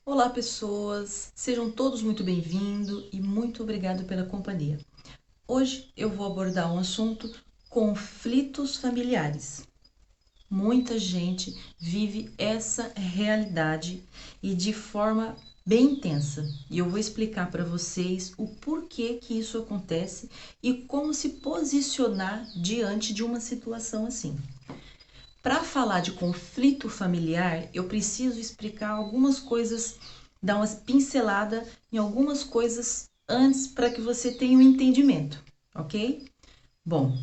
Olá, pessoas! Sejam todos muito bem-vindos e muito obrigado pela companhia. Hoje eu vou abordar um assunto: conflitos familiares. Muita gente vive essa realidade e de forma bem intensa. E eu vou explicar para vocês o porquê que isso acontece e como se posicionar diante de uma situação assim. Para falar de conflito familiar, eu preciso explicar algumas coisas, dar uma pincelada em algumas coisas antes para que você tenha um entendimento, ok? Bom,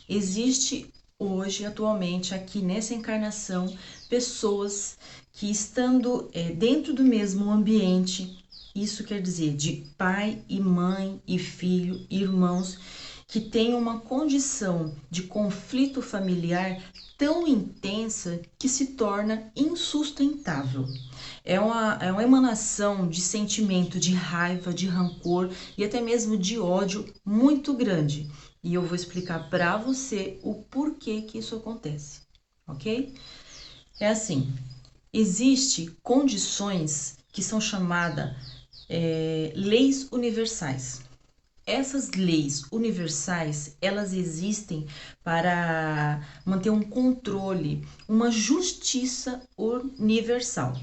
existe hoje, atualmente, aqui nessa encarnação, pessoas que estando dentro do mesmo ambiente, isso quer dizer de pai e mãe e filho, irmãos, que têm uma condição de conflito familiar tão intensa que se torna insustentável. É uma emanação de sentimento de raiva, de rancor e até mesmo de ódio muito grande. E eu vou explicar para você o porquê que isso acontece, ok? É assim, existe condições que são chamadas leis universais. Essas leis universais, elas existem para manter um controle, uma justiça universal.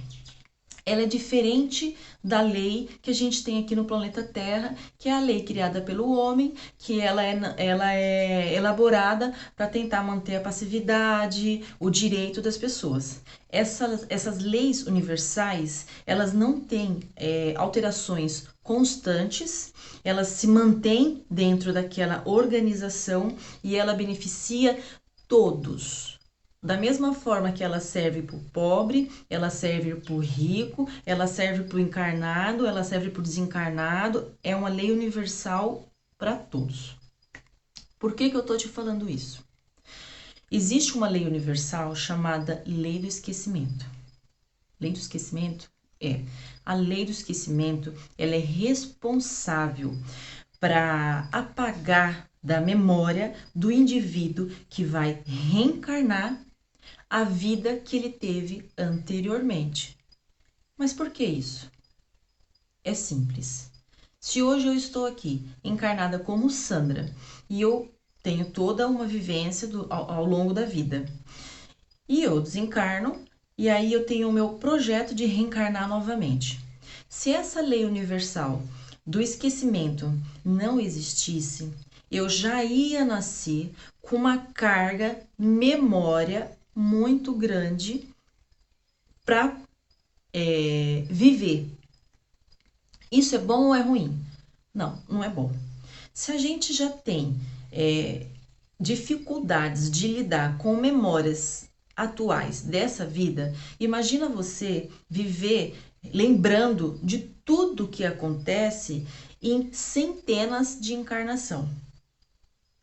Ela é diferente da lei que a gente tem aqui no planeta Terra, que é a lei criada pelo homem, que ela é elaborada para tentar manter a passividade, o direito das pessoas. Essas leis universais, elas não têm alterações constantes, elas se mantêm dentro daquela organização e ela beneficia todos. Da mesma forma que ela serve para o pobre, ela serve para o rico, ela serve para o encarnado, ela serve para o desencarnado, é uma lei universal para todos. Por que eu estou te falando isso? Existe uma lei universal chamada Lei do Esquecimento. Lei do Esquecimento a lei do esquecimento, ela é responsável para apagar da memória do indivíduo que vai reencarnar a vida que ele teve anteriormente. Mas por que isso? É simples. Se hoje eu estou aqui encarnada como Sandra e eu tenho toda uma vivência ao longo da vida e eu desencarno e aí eu tenho o meu projeto de reencarnar novamente. Se essa lei universal do esquecimento não existisse, eu já ia nascer com uma carga memória muito grande para viver. Isso é bom ou é ruim? Não, não é bom. Se a gente já tem dificuldades de lidar com memórias atuais dessa vida, imagina você viver lembrando de tudo que acontece em centenas de encarnação.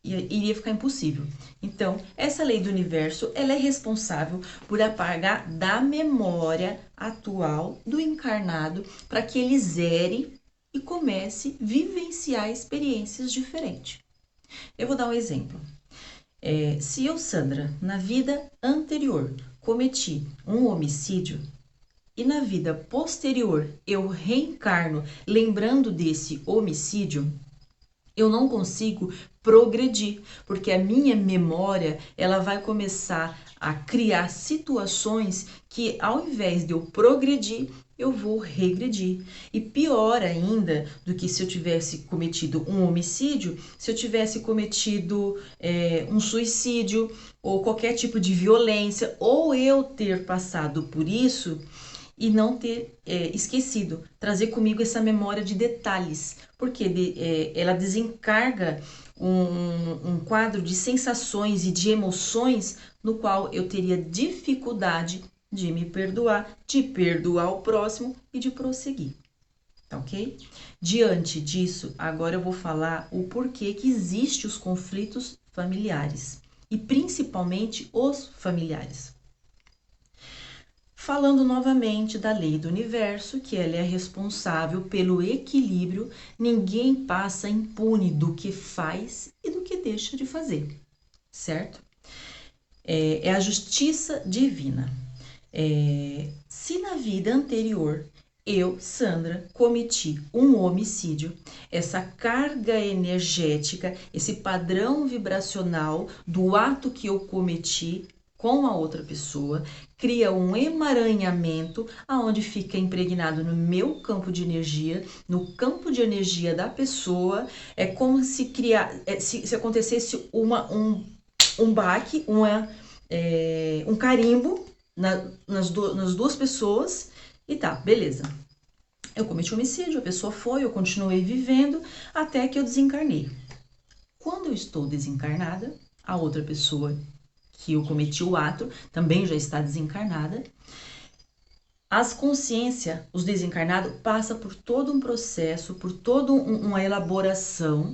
Iria ficar impossível. Então, essa lei do universo, ela é responsável por apagar da memória atual do encarnado para que ele zere e comece a vivenciar experiências diferentes. Eu vou dar um exemplo. Se eu, Sandra, na vida anterior cometi um homicídio e na vida posterior eu reencarno lembrando desse homicídio, eu não consigo progredir, porque a minha memória ela vai começar a criar situações que ao invés de eu progredir, eu vou regredir. E pior ainda do que se eu tivesse cometido um homicídio, se eu tivesse cometido um suicídio ou qualquer tipo de violência, ou eu ter passado por isso e não ter esquecido, trazer comigo essa memória de detalhes, porque ela desencarga um quadro de sensações e de emoções no qual eu teria dificuldade de me perdoar, de perdoar o próximo e de prosseguir, tá ok? Diante disso, agora eu vou falar o porquê que existem os conflitos familiares e principalmente os familiares. Falando novamente da lei do universo, que ela é responsável pelo equilíbrio, ninguém passa impune do que faz e do que deixa de fazer, certo? É a justiça divina. Se Se na vida anterior eu, Sandra, cometi um homicídio, essa carga energética, esse padrão vibracional do ato que eu cometi com a outra pessoa, cria um emaranhamento aonde fica impregnado no meu campo de energia, no campo de energia da pessoa. É como se se acontecesse um baque, um carimbo nas duas pessoas. E tá, beleza. Eu cometi homicídio, a pessoa foi, eu continuei vivendo até que eu desencarnei. Quando eu estou desencarnada, a outra pessoa que eu cometi o ato também já está desencarnada. As consciências, os desencarnados, passam por todo um processo, por toda uma elaboração,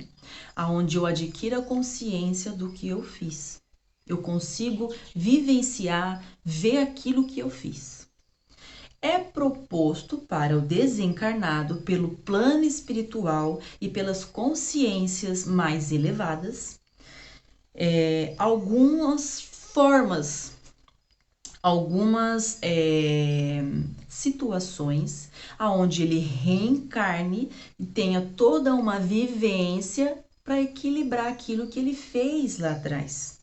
aonde eu adquiro a consciência do que eu fiz. Eu consigo vivenciar, ver aquilo que eu fiz. É proposto para o desencarnado, pelo plano espiritual e pelas consciências mais elevadas, algumas formas, algumas situações aonde ele reencarne e tenha toda uma vivência para equilibrar aquilo que ele fez lá atrás.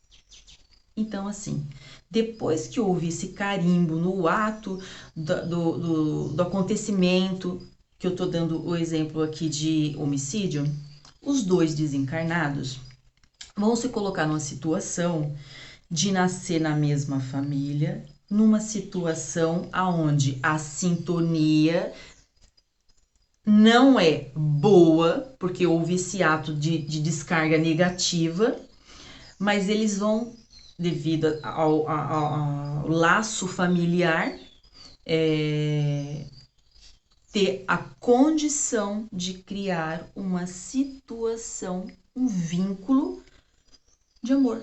Então, assim, depois que houve esse carimbo no ato do acontecimento, que eu estou dando o exemplo aqui de homicídio, os dois desencarnados vão se colocar numa situação de nascer na mesma família, numa situação aonde a sintonia não é boa, porque houve esse ato de descarga negativa, mas eles vão, devido ao laço familiar, ter a condição de criar uma situação, um vínculo de amor.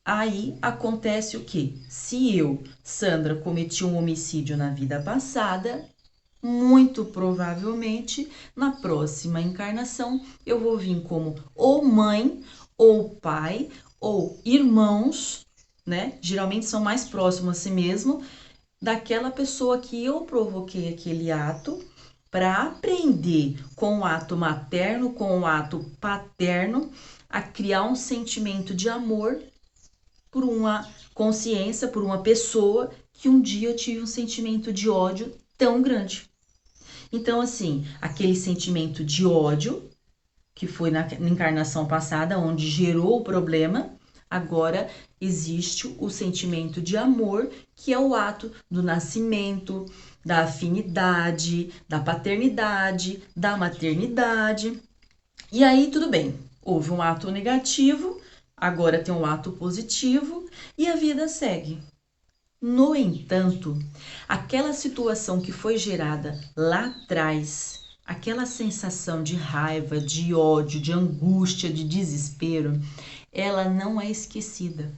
Aí acontece o quê? Se eu, Sandra, cometi um homicídio na vida passada, muito provavelmente na próxima encarnação eu vou vir como ou mãe, ou pai, ou irmãos, né? Geralmente são mais próximos a si mesmo, daquela pessoa que eu provoquei aquele ato, para aprender com o ato materno, com o ato paterno, a criar um sentimento de amor por uma consciência, por uma pessoa que um dia eu tive um sentimento de ódio tão grande. Então, assim, aquele sentimento de ódio, que foi na encarnação passada, onde gerou o problema, agora existe o sentimento de amor, que é o ato do nascimento, da afinidade, da paternidade, da maternidade. E aí, tudo bem, houve um ato negativo, agora tem um ato positivo e a vida segue. No entanto, aquela situação que foi gerada lá atrás, aquela sensação de raiva, de ódio, de angústia, de desespero, ela não é esquecida.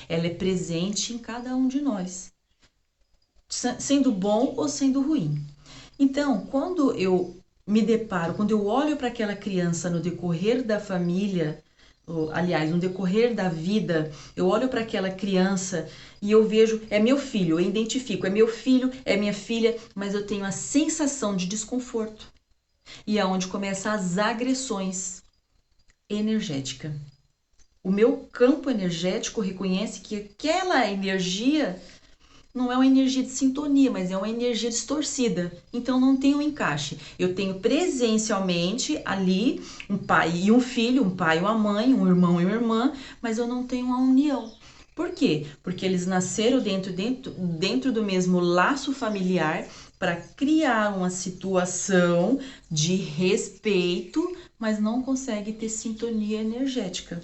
Ela é presente em cada um de nós, sendo bom ou sendo ruim. Então, quando eu me deparo, quando eu olho para aquela criança no decorrer da família, aliás, no decorrer da vida, eu olho para aquela criança e eu vejo, é meu filho, eu identifico, é meu filho, é minha filha, mas eu tenho a sensação de desconforto. E é onde começam as agressões energéticas. O meu campo energético reconhece que aquela energia não é uma energia de sintonia, mas é uma energia distorcida. Então não tem um encaixe. Eu tenho presencialmente ali um pai e um filho, um pai e uma mãe, um irmão e uma irmã, mas eu não tenho uma união. Por quê? Porque eles nasceram dentro do mesmo laço familiar para criar uma situação de respeito, mas não consegue ter sintonia energética.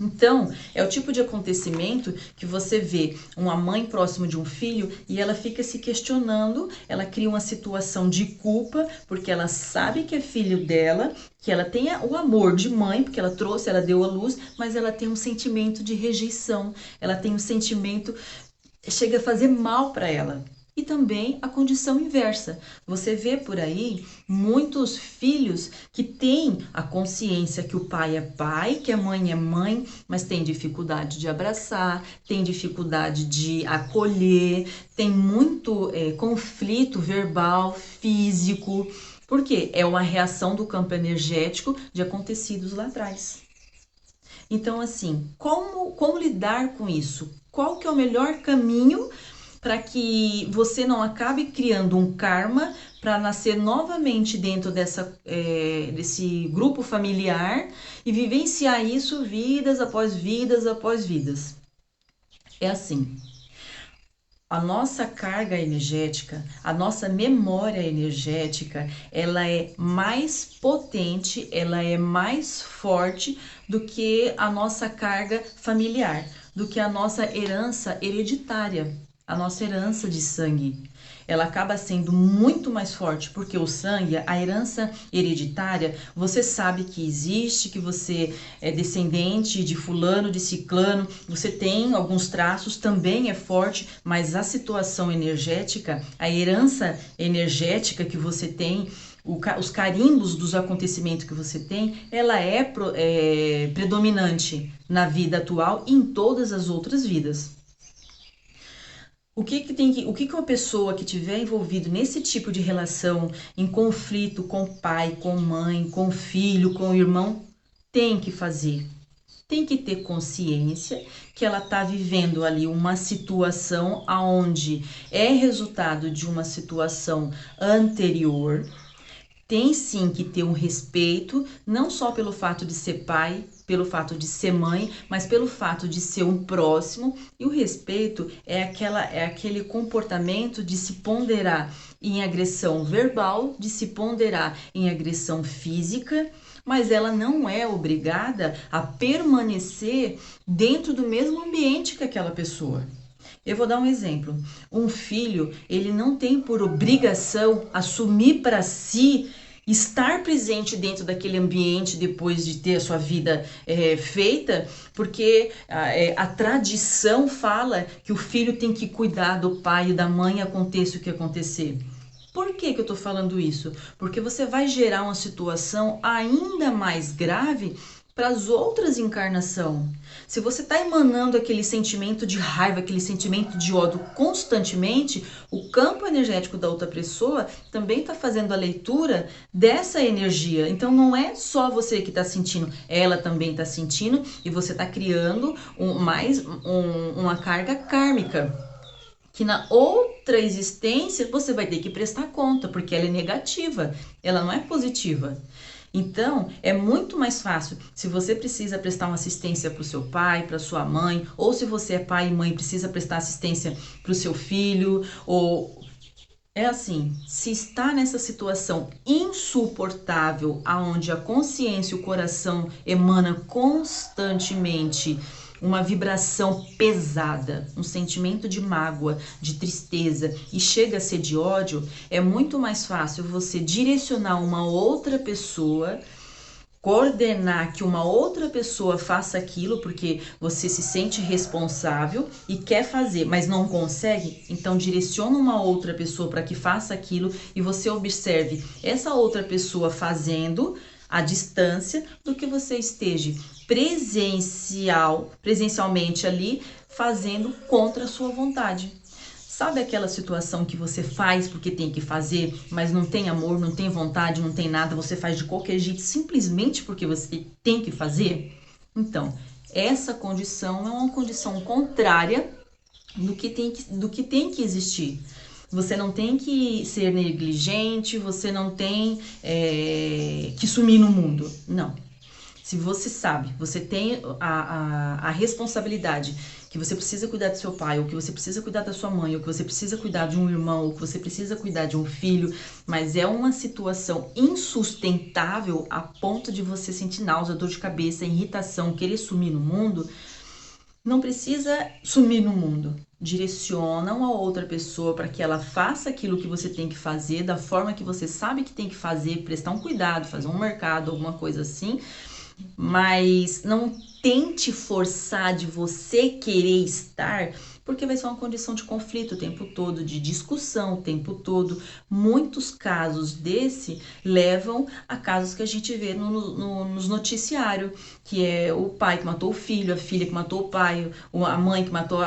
Então, é o tipo de acontecimento que você vê uma mãe próxima de um filho e ela fica se questionando, ela cria uma situação de culpa, porque ela sabe que é filho dela, que ela tem o amor de mãe, porque ela trouxe, ela deu a luz, mas ela tem um sentimento de rejeição, ela tem um sentimento, chega a fazer mal para ela. e também a condição inversa. Você vê por aí muitos filhos que têm a consciência que o pai é pai, que a mãe é mãe, mas tem dificuldade de abraçar, tem dificuldade de acolher, tem muito conflito verbal, físico, porque é uma reação do campo energético de acontecidos lá atrás. Então, assim, como lidar com isso? Qual que é o melhor caminho para que você não acabe criando um karma para nascer novamente dentro desse grupo familiar e vivenciar isso vidas após vidas após vidas? É assim, a nossa carga energética, a nossa memória energética, ela é mais potente, ela é mais forte do que a nossa carga familiar, do que a nossa herança hereditária, a nossa herança de sangue. Ela acaba sendo muito mais forte, porque o sangue, a herança hereditária, você sabe que existe, que você é descendente de fulano, de ciclano, você tem alguns traços, também é forte, mas a situação energética, a herança energética que você tem, os carimbos dos acontecimentos que você tem, ela é predominante na vida atual e em todas as outras vidas. O que uma pessoa que tiver envolvido nesse tipo de relação, em conflito com pai, com mãe, com filho, com irmão, tem que fazer? Tem que ter consciência que ela está vivendo ali uma situação aonde é resultado de uma situação anterior. Tem sim que ter um respeito, não só pelo fato de ser pai, pelo fato de ser mãe, mas pelo fato de ser um próximo. E o respeito é aquele comportamento de se ponderar em agressão verbal, de se ponderar em agressão física, mas ela não é obrigada a permanecer dentro do mesmo ambiente que aquela pessoa. Eu vou dar um exemplo. Um filho, ele não tem por obrigação assumir para si estar presente dentro daquele ambiente depois de ter a sua vida feita, porque a tradição fala que o filho tem que cuidar do pai e da mãe, aconteça o que acontecer. Por que eu tô falando isso? Porque você vai gerar uma situação ainda mais grave para as outras encarnações. Se você está emanando aquele sentimento de raiva, aquele sentimento de ódio constantemente, o campo energético da outra pessoa também está fazendo a leitura dessa energia. Então não é só você que está sentindo, ela também está sentindo e você está criando uma carga kármica, que na outra existência você vai ter que prestar conta, porque ela é negativa, ela não é positiva. Então, é muito mais fácil se você precisa prestar uma assistência para o seu pai, para sua mãe, ou se você é pai e mãe precisa prestar assistência para o seu filho, ou é assim, se está nessa situação insuportável, aonde a consciência e o coração emana constantemente uma vibração pesada, um sentimento de mágoa, de tristeza e chega a ser de ódio, é muito mais fácil você direcionar uma outra pessoa, coordenar que uma outra pessoa faça aquilo porque você se sente responsável e quer fazer, mas não consegue, então direciona uma outra pessoa para que faça aquilo e você observe essa outra pessoa fazendo à distância do que você esteja presencialmente ali fazendo contra a sua vontade. Sabe aquela situação que você faz porque tem que fazer, mas não tem amor, não tem vontade, não tem nada, você faz de qualquer jeito simplesmente porque você tem que fazer? Então, essa condição é uma condição contrária do que tem que existir. Você não tem que ser negligente, você não tem que sumir no mundo. Não. Se você sabe, você tem a responsabilidade que você precisa cuidar do seu pai, ou que você precisa cuidar da sua mãe, ou que você precisa cuidar de um irmão, ou que você precisa cuidar de um filho, mas é uma situação insustentável a ponto de você sentir náusea, dor de cabeça, irritação, querer sumir no mundo, não precisa sumir no mundo. Direciona uma outra pessoa para que ela faça aquilo que você tem que fazer, da forma que você sabe que tem que fazer, prestar um cuidado, fazer um mercado, alguma coisa assim, mas não tente forçar de você querer estar, porque vai ser uma condição de conflito o tempo todo, de discussão o tempo todo. Muitos casos desse levam a casos que a gente vê nos noticiários, que é o pai que matou o filho, a filha que matou o pai, a mãe que matou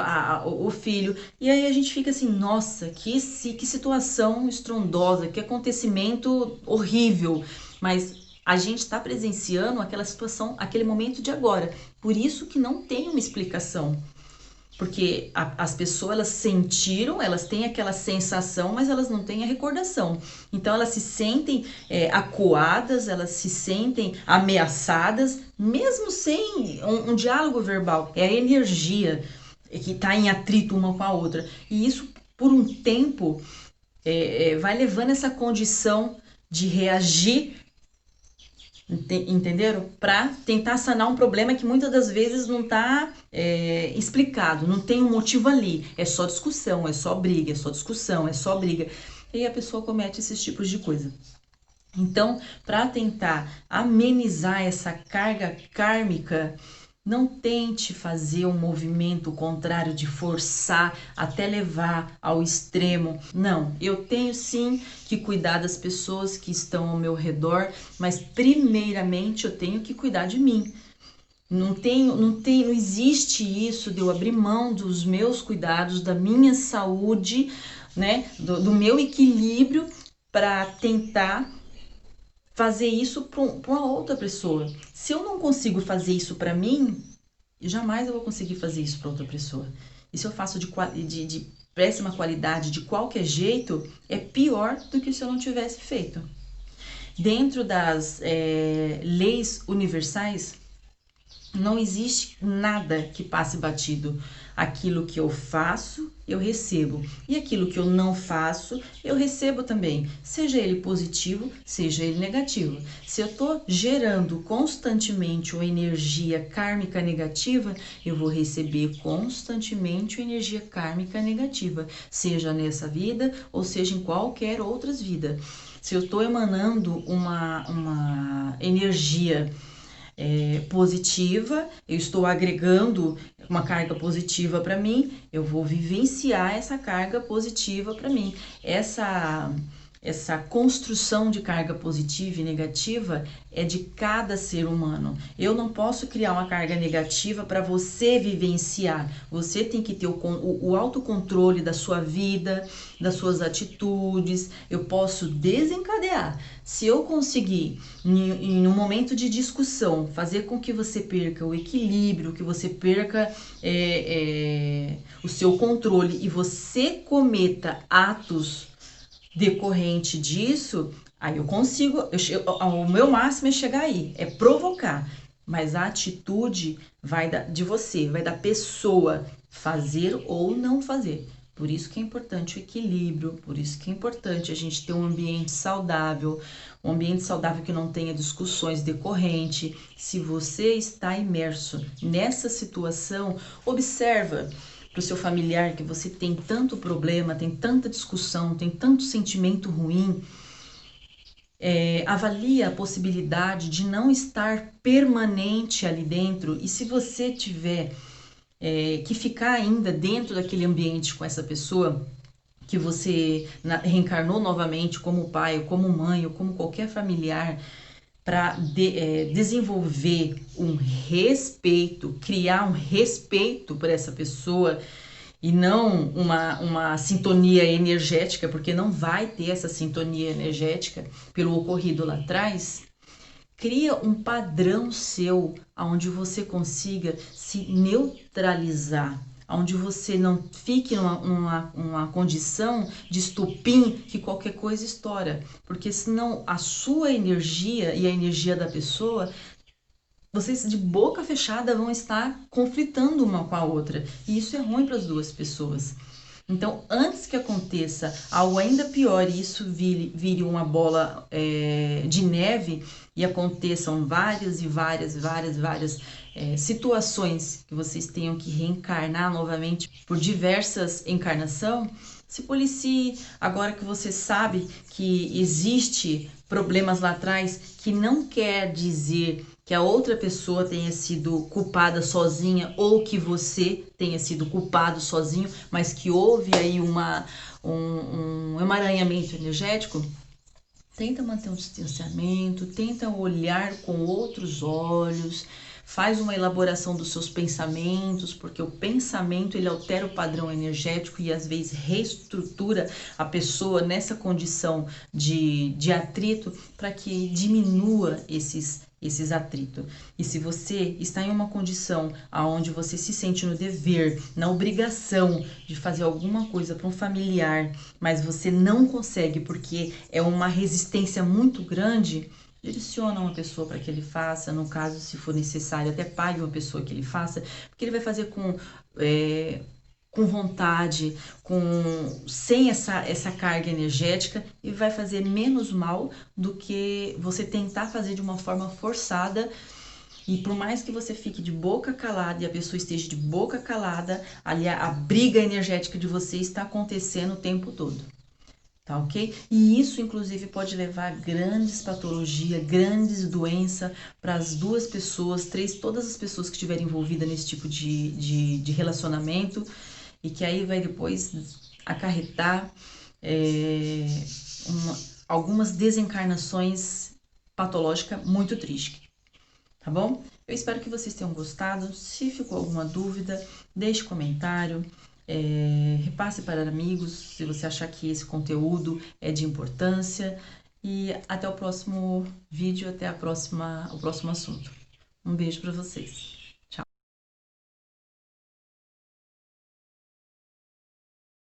o filho. E aí a gente fica assim, nossa, que situação estrondosa, que acontecimento horrível. Mas a gente está presenciando aquela situação, aquele momento de agora. Por isso que não tem uma explicação. Porque as pessoas, elas sentiram, elas têm aquela sensação, mas elas não têm a recordação. Então, elas se sentem acuadas, elas se sentem ameaçadas, mesmo sem um diálogo verbal. É a energia que está em atrito uma com a outra. E isso, por um tempo, vai levando essa condição de reagir, entenderam? Para tentar sanar um problema que muitas das vezes não está explicado, não tem um motivo ali, é só discussão, é só briga, é só discussão, é só briga, e aí a pessoa comete esses tipos de coisa. Então, para tentar amenizar essa carga kármica, não tente fazer um movimento contrário de forçar até levar ao extremo. Não, eu tenho sim que cuidar das pessoas que estão ao meu redor, mas primeiramente eu tenho que cuidar de mim. Não existe isso de eu abrir mão dos meus cuidados, da minha saúde, né, do meu equilíbrio para tentar fazer isso para uma outra pessoa. Se eu não consigo fazer isso para mim, jamais eu vou conseguir fazer isso para outra pessoa. E se eu faço de péssima qualidade, de qualquer jeito, é pior do que se eu não tivesse feito. Dentro das leis universais, não existe nada que passe batido. Aquilo que eu faço, eu recebo. E aquilo que eu não faço, eu recebo também. Seja ele positivo, seja ele negativo. Se eu estou gerando constantemente uma energia kármica negativa, eu vou receber constantemente uma energia kármica negativa. Seja nessa vida ou seja em qualquer outra vida. Se eu estou emanando uma energia positiva, eu estou agregando uma carga positiva para mim, eu vou vivenciar essa carga positiva para mim. Essa construção de carga positiva e negativa é de cada ser humano. Eu não posso criar uma carga negativa para você vivenciar. Você tem que ter o autocontrole da sua vida, das suas atitudes. Eu posso desencadear. Se eu conseguir, em um momento de discussão, fazer com que você perca o equilíbrio, que você perca o seu controle e você cometa atos decorrente disso, aí eu consigo, o meu máximo é chegar aí, é provocar, mas a atitude vai de você, vai da pessoa fazer ou não fazer. Por isso que é importante o equilíbrio, por isso que é importante a gente ter um ambiente saudável que não tenha discussões decorrentes. Se você está imerso nessa situação, observa para o seu familiar que você tem tanto problema, tem tanta discussão, tem tanto sentimento ruim, avalia a possibilidade de não estar permanente ali dentro. E se você tiver que ficar ainda dentro daquele ambiente com essa pessoa que você reencarnou novamente como pai, ou como mãe, ou como qualquer familiar, para desenvolver um respeito, criar um respeito por essa pessoa e não uma sintonia energética, porque não vai ter essa sintonia energética pelo ocorrido lá atrás. Cria um padrão seu, onde você consiga se neutralizar, onde você não fique numa condição de estupim que qualquer coisa estoura, porque senão a sua energia e a energia da pessoa, vocês de boca fechada vão estar conflitando uma com a outra, e isso é ruim para as duas pessoas. Então, antes que aconteça algo ainda pior e isso vire uma bola de neve e aconteçam várias situações que vocês tenham que reencarnar novamente por diversas encarnações, se policie. Agora que você sabe que existe problemas lá atrás, que não quer dizer que a outra pessoa tenha sido culpada sozinha ou que você tenha sido culpado sozinho, mas que houve aí um emaranhamento energético, tenta manter um distanciamento, tenta olhar com outros olhos, faz uma elaboração dos seus pensamentos, porque o pensamento ele altera o padrão energético e às vezes reestrutura a pessoa nessa condição de atrito para que diminua esses atritos. E se você está em uma condição onde você se sente no dever, na obrigação de fazer alguma coisa para um familiar, mas você não consegue porque é uma resistência muito grande, direciona uma pessoa para que ele faça, no caso, se for necessário, até pague uma pessoa que ele faça, porque ele vai fazer com vontade, sem essa carga energética e vai fazer menos mal do que você tentar fazer de uma forma forçada. E por mais que você fique de boca calada e a pessoa esteja de boca calada, ali a briga energética de você está acontecendo o tempo todo. Tá ok? E isso, inclusive, pode levar a grandes patologias, grandes doenças para as duas pessoas, todas as pessoas que estiverem envolvidas nesse tipo de relacionamento e que aí vai depois acarretar algumas desencarnações patológicas muito tristes. Tá bom? Eu espero que vocês tenham gostado. Se ficou alguma dúvida, deixe comentário. Repasse para amigos se você achar que esse conteúdo é de importância e até o próximo vídeo, até o próximo assunto. Um beijo para vocês.